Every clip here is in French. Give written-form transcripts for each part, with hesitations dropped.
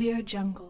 AudioJungle.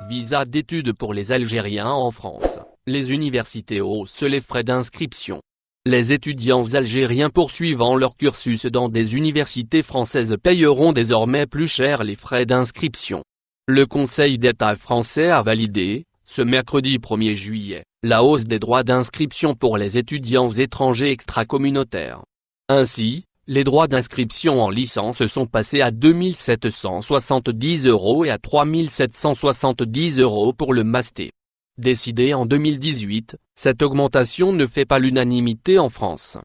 Visa d'études pour les Algériens en France. Les universités haussent les frais d'inscription. Les étudiants algériens poursuivant leur cursus dans des universités françaises payeront désormais plus cher les frais d'inscription. Le Conseil d'État français a validé, ce mercredi 1er juillet, la hausse des droits d'inscription pour les étudiants étrangers extracommunautaires. Ainsi, les droits d'inscription en licence sont passés à 2 770 € et à 3 770 € pour le master. Décidée en 2018, cette augmentation ne fait pas l'unanimité en France.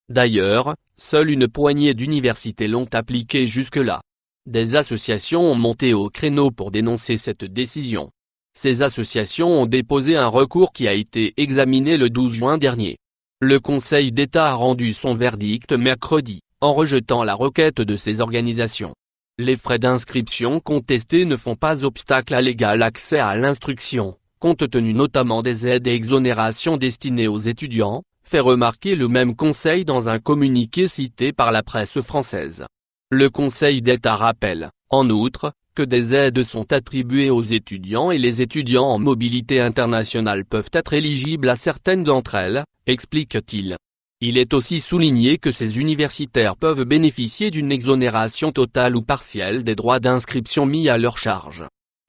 D'ailleurs, seule une poignée d'universités l'ont appliquée jusque-là. Des associations ont monté au créneau pour dénoncer cette décision. Ces associations ont déposé un recours qui a été examiné le 12 juin dernier. Le Conseil d'État a rendu son verdict mercredi, en rejetant la requête de ces organisations. Les frais d'inscription contestés ne font pas obstacle à l'égal accès à l'instruction, compte tenu notamment des aides et exonérations destinées aux étudiants, fait remarquer le même Conseil dans un communiqué cité par la presse française. Le Conseil d'État rappelle, en outre, que des aides sont attribuées aux étudiants et les étudiants en mobilité internationale peuvent être éligibles à certaines d'entre elles, explique-t-il. Il est aussi souligné que ces universitaires peuvent bénéficier d'une exonération totale ou partielle des droits d'inscription mis à leur charge.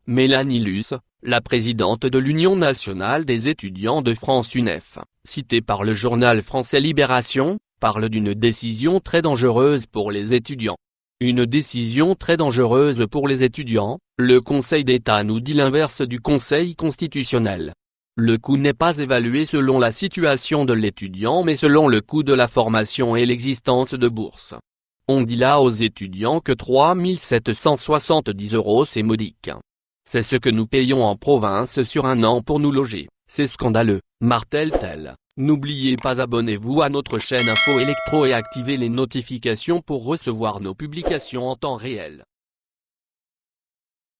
Mélanie Luce, la présidente de l'Union nationale des étudiants de France UNEF, citée par le journal français Libération, parle d'une décision très dangereuse pour les étudiants. Une décision très dangereuse pour les étudiants, le Conseil d'État nous dit l'inverse du Conseil constitutionnel. Le coût n'est pas évalué selon la situation de l'étudiant mais selon le coût de la formation et l'existence de bourses. On dit là aux étudiants que 3 770 € c'est modique. C'est ce que nous payons en province sur un an pour nous loger, c'est scandaleux, martèle-t-elle. N'oubliez pas abonnez-vous à notre chaîne Info Électro et activez les notifications pour recevoir nos publications en temps réel.